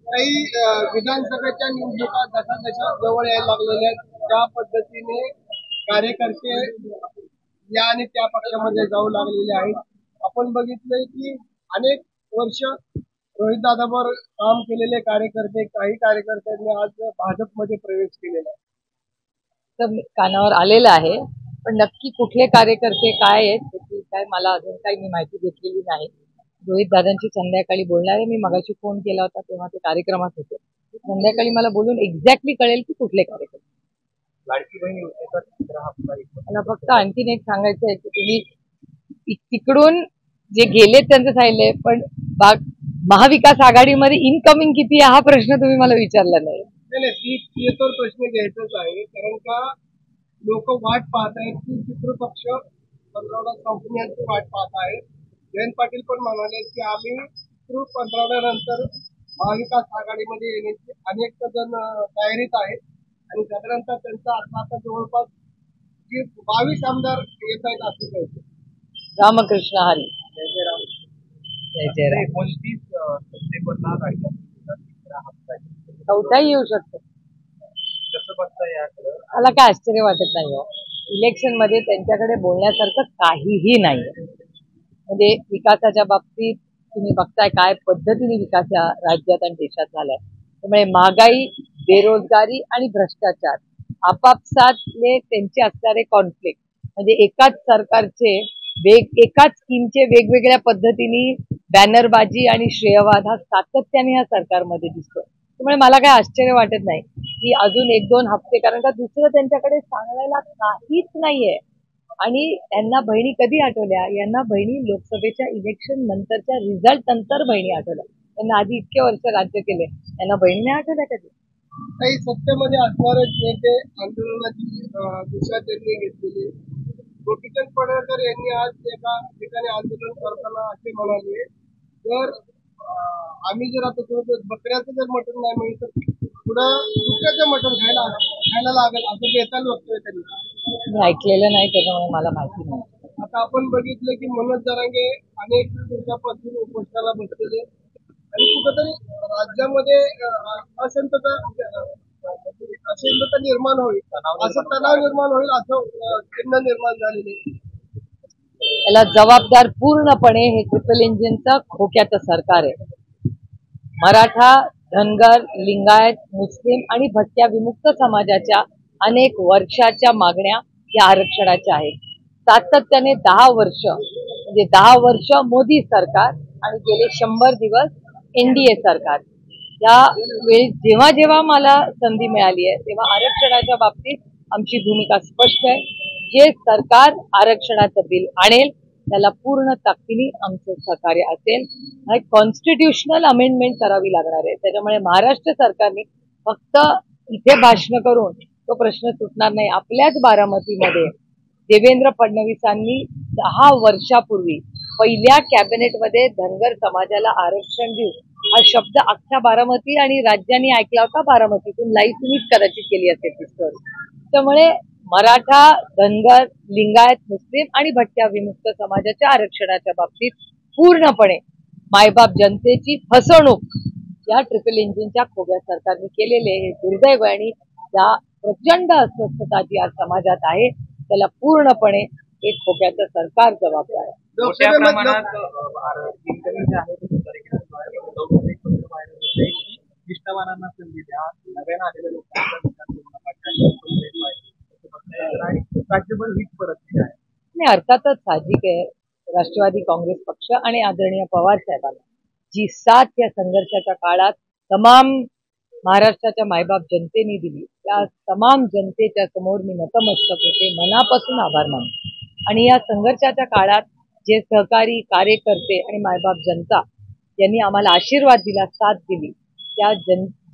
काही विधानसभेच्या निवडणुका जसा जशा जवळ यायला लागलेल्या आहेत त्या पद्धतीने कार्यकर्ते या आणि त्या पक्षामध्ये जाऊ लागलेले आहेत. आपण बघितलंय की अनेक वर्ष रोहितदादावर काम केलेले कार्यकर्ते, काही कार्यकर्त्यांनी आज भाजपमध्ये प्रवेश केलेला आहे. तर कानावर आलेलं आहे, पण नक्की कुठले कार्यकर्ते काय आहेत त्याची काय मला अजून काही मी माहिती घेतलेली नाही. रोहित दादांची संध्याकाळी बोलणार आहे. मी मगाशी फोन केला होता तेव्हा ते कार्यक्रमात होते. संध्याकाळी मला बोलून एक्झॅक्टली कळेल की कुठले कार्यकर्ते. लाडकी बहीण योजनेचा तिसरा हप्ता मला फक्त आणखीन एक सांगायचं आहे की तुम्ही तिकडून जे गेले त्यांचं सांगितलंय, पण महाविकास आघाडीमध्ये इनकमिंग किती आहे हा प्रश्न तुम्ही मला विचारला नाही. नाही, तो प्रश्न घ्यायचाच आहे, कारण का लोक वाट पाहत आहेत की पितृपक्ष पंधरवडा संपण्याची वाट पाहत आहेत. जयंत पाटील पण म्हणाले की आम्ही पंधरवड्यानंतर महाविकास आघाडीमध्ये येण्याची अनेक जण तयारीत आहेत आणि साधारणतः त्यांचा आता जवळपास 22 आमदार येत आहेत असं कळतं. रामकृष्ण हरी. जय जय राम. जय जय राम. 29 सप्टेंबरला चौथाही येऊ शकतो. कसं बघता याकडे? मला काय आश्चर्य वाटत नाही हो. इलेक्शन मध्ये त्यांच्याकडे बोलण्यासारखं काहीही नाही. म्हणजे विकासाच्या बाबतीत तुम्ही बघताय काय पद्धतीने विकास या राज्यात आणि देशात झालाय. त्यामुळे महागाई, बेरोजगारी आणि भ्रष्टाचार आपापसातले त्यांचे असणारे कॉन्फ्लिक्ट म्हणजे एकाच सरकारचे एकाच स्कीमचे वेगवेगळ्या पद्धतीने बॅनरबाजी आणि श्रेयवाद हा सातत्याने या सरकारमध्ये दिसतो. त्यामुळे मला काय आश्चर्य वाटत नाही की अजून 1-2 हप्ते, कारण का दुसरं त्यांच्याकडे सांगायला काहीच नाहीये. आणि यांना बहिणी कधी आठवल्या? यांना बहिणी लोकसभेच्या इलेक्शन नंतरच्या रिझल्ट नंतर बहिणी आठवल्या. त्यांना आधी इतके वर्ष राज्य केले, त्यांना बहिणी नाही आठवल्या कधी. काही सत्तेमध्ये असणारे नेते आंदोलनाची दिशा त्यांनी घेतलेली. गोपीचंद पडळकर यांनी आज एका ठिकाणी आंदोलन करताना असे म्हणाले, जर आम्ही जर आता बकऱ्याचं जर मटण नाही मिळत तर पुढं कुत्र्याचं मटण खायला लागेल असं बेताल वक्तव्य त्यांनी. मी ऐकलेलं नाही त्याच्यामुळे मला माहिती नाही. आता आपण बघितलं की मनोज जरांगे अनेक दिवसापासून उपोषणाला बसलेले आणि कुठंतरी राज्यामध्ये अशांतता निर्माण होईल, असं तणाव निर्माण होईल असं चिन्ह निर्माण झालेले. याला जबाबदार पूर्णपणे हे ट्रिपल इंजिनचं खोक्याचं सरकार आहे. मराठा, धनगर, लिंगायत, मुस्लिम आणि भटक्या विमुक्त समाजाच्या अनेक वर्षाच्या मागण्या या आरक्षणाच्या आहेत. सातत्याने 10 वर्ष म्हणजे 10 वर्ष मोदी सरकार आणि गेले 100 दिवस NDA सरकार. या वेळी जेव्हा जेव्हा मला संधी मिळाली आहे तेव्हा आरक्षणाच्या बाबतीत आमची भूमिका स्पष्ट आहे. जे सरकार आरक्षणाचं बिल आणेल त्याला पूर्ण ताकदीने आमचं सहकार्य असेल. कॉन्स्टिट्युशनल अमेंडमेंट करावी लागणार आहे. त्याच्यामुळे महाराष्ट्र सरकारने फक्त इथे भाषण करून तो प्रश्न सुटणार नाही. आपल्याच बारामतीमध्ये देवेंद्र फडणवीसांनी 10 वर्षापूर्वी पहिल्या कॅबिनेटमध्ये धनगर समाजाला आरक्षण देऊ हा शब्द अख्ख्या बारामती आणि राज्याने ऐकला होता. बारामतीतून लाईव्ह तुम्हीच कदाचित केली असेल ती स्टोरी. त्यामुळे मराठा, धनगर, लिंगायत, मुस्लिम आणि भटक्या विमुक्त समाजाच्या आरक्षणाच्या बाबतीत पूर्णपणे मायबाप जनतेची फसवणूक या ट्रिपल इंजिनच्या खोग्या सरकारने केलेले हे दुर्दैव आणि या प्रचंड अस्वस्थता जी आज समाजात आहे त्याला पूर्णपणे एक खोग्याचं सरकार जबाबदार आहे. मोठ्या प्रमाणात निष्ठावानांना संधी द्या, नव्यानं आलेल्या लोकांचा राज्यभर हीच परिस्थिती आहे. आणि अर्थातच साहजिक आहे. राष्ट्रवादी काँग्रेस पक्ष आणि आदरणीय पवार साहेबांना जी साथ या संघर्षाच्या काळात तमाम महाराष्ट्राच्या मायबाप जनतेने दिली त्या तमाम जनतेच्या समोर मी नतमस्तक होते, मनापासून आभार मानते. आणि या संघर्षाच्या काळात जे सहकारी कार्यकर्ते आणि मायबाप जनता यांनी आम्हाला आशीर्वाद दिला, साथ दिली, त्या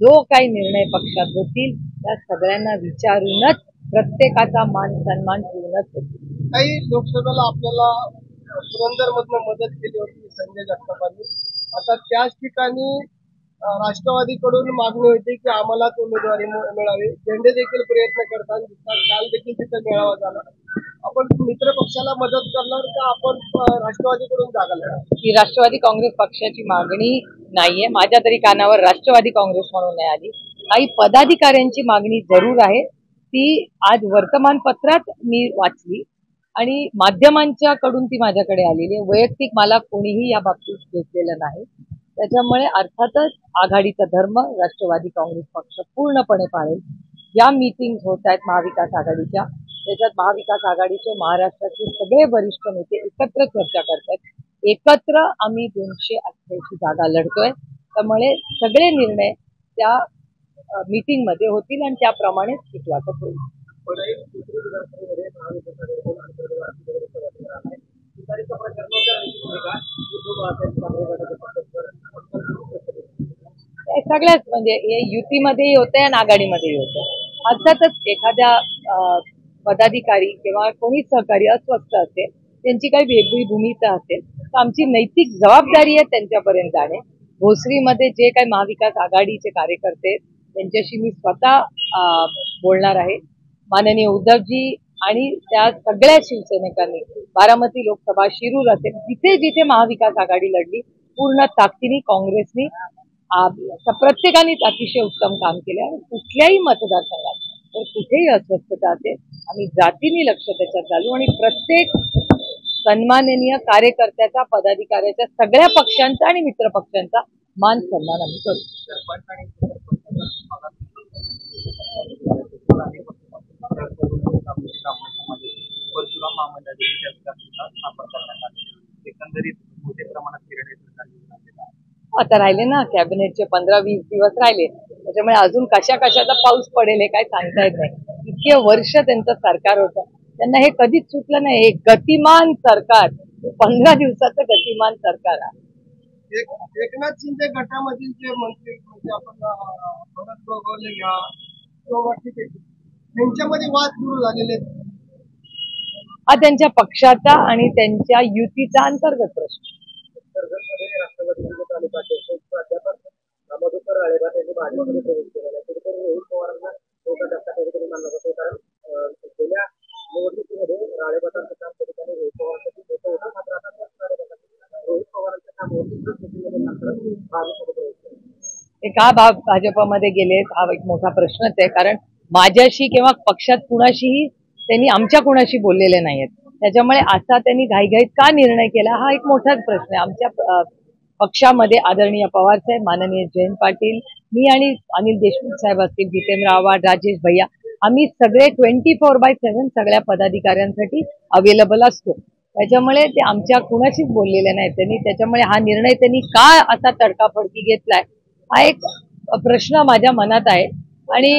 जो काही निर्णय पक्षात होतील त्या सगळ्यांना विचारूनच प्रत्येकाचा मान सन्मान ठेवूनच होतील. काही लोकसभेला आपल्याला पुरंदरमधनं मदत केली होती संजय जगतापांनी. आता त्याच ठिकाणी राष्ट्रवादीकडून मागणी होती की आम्हालाच उमेदवारी मिळावी. झेंडे देखील प्रयत्न करतात. काल देखील तिथे मेळावा झाला. आपण मित्र पक्षाला मदत करणार का आपण राष्ट्रवादीकडून जागा लढणार? ही राष्ट्रवादी काँग्रेस पक्षाची मागणी नाहीये. माझ्या तरी कानावर राष्ट्रवादी काँग्रेस म्हणून नाही आली. काही पदाधिकाऱ्यांची मागणी जरूर आहे. ती आज वर्तमानपत्रात मी वाचली आणि माध्यमांच्या कडून ती माझ्याकडे आलेली आहे. वैयक्तिक मला कोणीही या बाबतीत भेटलेलं नाही. त्याच्यामुळे अर्थातच आघाडीचा धर्म राष्ट्रवादी काँग्रेस पक्ष पूर्णपणे पाळेल. ज्या मीटिंग होत आहेत महाविकास आघाडीच्या, त्याच्यात महाविकास आघाडीचे महाराष्ट्राचे सगळे वरिष्ठ नेते एकत्र चर्चा करतात. एकत्र आम्ही 288 जागा लढतोय. त्यामुळे सगळे निर्णय त्या मीटिंग मध्ये होतील आणि त्याप्रमाणे वाटप होईल. सगळ्याच म्हणजे हे युतीमध्येही होते आणि आघाडीमध्येही होते. अर्थातच एखाद्या पदाधिकारी किंवा कोणी सहकारी अस्वस्थ असेल, त्यांची काही वेगळी भूमिका असेल तर आमची नैतिक जबाबदारी आहे त्यांच्यापर्यंत जाणे. भोसरीमध्ये जे काही महाविकास आघाडीचे कार्यकर्ते त्यांच्याशी मी स्वतः बोलणार आहे. माननीय उद्धवजी आणि त्या सगळ्या शिवसैनिकांनी बारामती लोकसभा, शिरूर असेल, जिथे जिथे महाविकास आघाडी लढली पूर्ण ताकदीने काँग्रेसनी प्रत्येकाने अतिशय उत्तम काम केलं आहे. कुठल्याही मतदारसंघात तर कुठेही अस्वस्थता असेल आम्ही जातीने लक्ष त्याच्यात घालू आणि प्रत्येक सन्माननीय कार्यकर्त्याचा, पदाधिकाऱ्याच्या, सगळ्या पक्षांचा आणि मित्र पक्षांचा मान सन्मान आम्ही करू. आता राहिले ना कॅबिनेटचे 15-20 दिवस राहिले. त्याच्यामुळे अजून कशा कशाचा पाऊस पडेल हे काय सांगता येत नाही. इतके वर्ष त्यांचं सरकार होतं, त्यांना हे कधीच सुटलं नाही. हे गतिमान सरकार, 15 दिवसाचं गतिमान सरकार आहे. एकनाथ शिंदे गटामधील जे मंत्री म्हणजे आपण भरत गोगावले घ्या, त्यांच्यामध्ये वाद सुरू झालेले हा त्यांच्या पक्षाचा आणि त्यांच्या युतीचा अंतर्गत प्रश्न. ते का भाजपमध्ये गेलेत हा एक मोठा प्रश्नच आहे. कारण माझ्याशी किंवा पक्षात कुणाशीही त्यांनी आमच्या कुणाशी बोललेले नाहीत. त्याच्यामुळे असा त्यांनी घाईघाईत का निर्णय केला हा एक मोठाच प्रश्न आहे. आमच्या पक्षामध्ये आदरणीय पवार साहेब, माननीय जयंत पाटील, मी आणि अनिल देशमुख साहेब असतील, जितेंद्र आव्हाड, राजेश भैया, आम्ही सगळे 24/7 सगळ्या पदाधिकाऱ्यांसाठी अवेलेबल असतो. त्याच्यामुळे ते आमच्या कुणाशीच बोललेले नाहीत त्यांनी. त्याच्यामुळे हा निर्णय त्यांनी का असा तडकाफडकी घेतलाय हा एक प्रश्न माझ्या मनात आहे आणि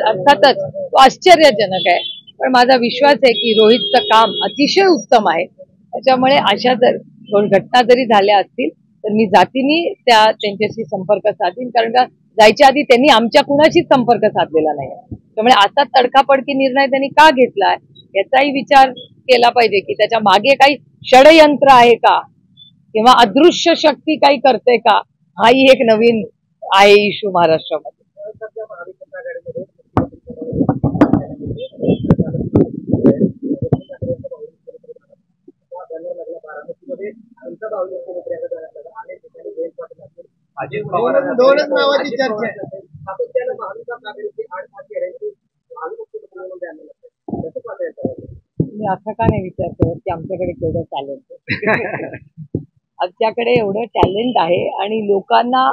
अर्थातच तो आश्चर्यजनक आहे. पण माझा विश्वास आहे की रोहितचं काम अतिशय उत्तम आहे. त्याच्यामुळे अशा जर घटना जरी झाल्या असतील तर मी जातीने त्यांच्याशी संपर्क साधीन. कारण का जायच्या आधी त्यांनी आमच्या कुणाशीच संपर्क साधलेला नाही. त्यामुळे असा तडकाफडकी निर्णय त्यांनी का घेतलाय याचाही विचार केला पाहिजे की त्याच्या मागे काही षडयंत्र आहे का किंवा अदृश्य शक्ती काही करते का, हाही एक नवीन आहे इश्यू महाराष्ट्रामध्ये. दोनच नावाची चर्चा आहे. मी असं का नाही विचार करत की आमच्याकडे केवढं टॅलेंट आहे. आमच्याकडे एवढं टॅलेंट आहे आणि लोकांना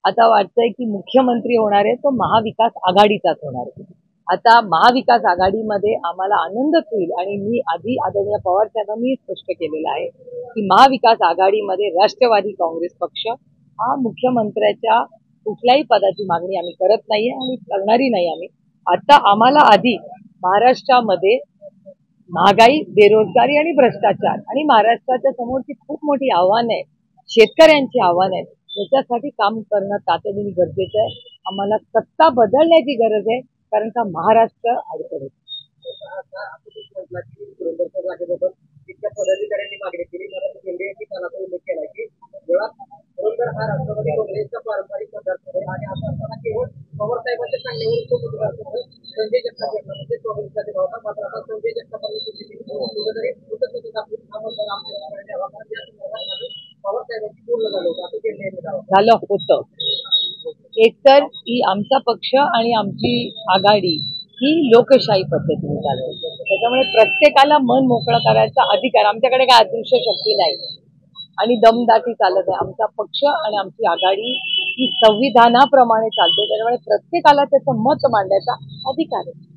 आता वाटतंय की मुख्यमंत्री होणार आहे तो महाविकास आघाडीचाच होणार आहे. आता महाविकास आघाडीमध्ये आम्हाला आनंदच होईल आणि मी आधी आदरणीय पवार साहेबांनी स्पष्ट केलेलं आहे की महाविकास आघाडीमध्ये राष्ट्रवादी काँग्रेस पक्ष हा मुख्यमंत्र्याच्या कुठल्याही पदाची मागणी आम्ही करत नाहीये आणि करणारी नाही आम्ही. आता आम्हाला आधी महाराष्ट्रामध्ये महागाई, बेरोजगारी आणि भ्रष्टाचार आणि महाराष्ट्राच्या समोरची खूप मोठी आव्हानं आहेत, शेतकऱ्यांची आव्हानं आहेत, याच्यासाठी काम करणं तातडीने गरजेचं आहे. आम्हाला सत्ता बदलण्याची गरज आहे कारण का महाराष्ट्र अडचणीत. पदाधिकाऱ्यांनी मागणी केली, उल्लेख केला की मुळात पुरंदर हा राष्ट्रवादी काँग्रेसचा पारंपरिक मतदारसंघ आहे आणि असं असताना केवळ पवार साहेबांच्या सांगण्यावरून तो मतदारसंघ संजय जगताप यांना म्हणजे काँग्रेसचा होता. मात्र आता संजय जगतापांनी कुठेतरी कृतज्ञता दाखवून हा मतदार आमच्या द्यावा कारण या संदर्भात माझं पवार साहेबांची बोलणं झालं होतं असं त्यांनी झालं होतं. एकतर ही आमचा पक्ष आणि आमची आघाडी ही लोकशाही पद्धतीने चालते. त्याच्यामुळे प्रत्येकाला मन मोकळं करायचा अधिकार, आमच्याकडे काय अदृश्य शक्ती नाही आणि दमदाटी चालत आहे. आमचा पक्ष आणि आमची आघाडी ही संविधानाप्रमाणे चालते. त्याच्यामुळे प्रत्येकाला त्याचं मत मांडण्याचा अधिकार आहे.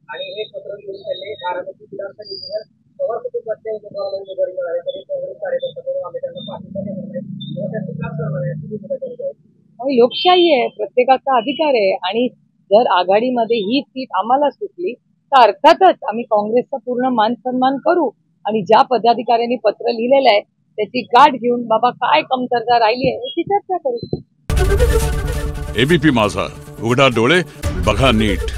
आणि हे पत्र घेऊन त्यांनी बारामती विधानसभेवर पवार कुटुंबातल्या उमेदवाराला मिळाले तरी काँग्रेस कार्यकर्त्यांना आम्ही त्यांना पाठिंबा देणार नाही किंवा त्यांचं काम करणार आहे. आणि लोकशाही आहे, प्रत्येकाचा अधिकार आहे आणि जर आघाडीमध्ये ही सीट आम्हाला सुटली तर अर्थातच आम्ही काँग्रेसचा पूर्ण मान सन्मान करू आणि ज्या पदाधिकाऱ्यांनी पत्र लिहिलेलं आहे त्याची गाठ घेऊन बाबा काय कमतरता राहिली आहे याची चर्चा करू. एबीपी माझा, उघडा डोळे बघा नीट.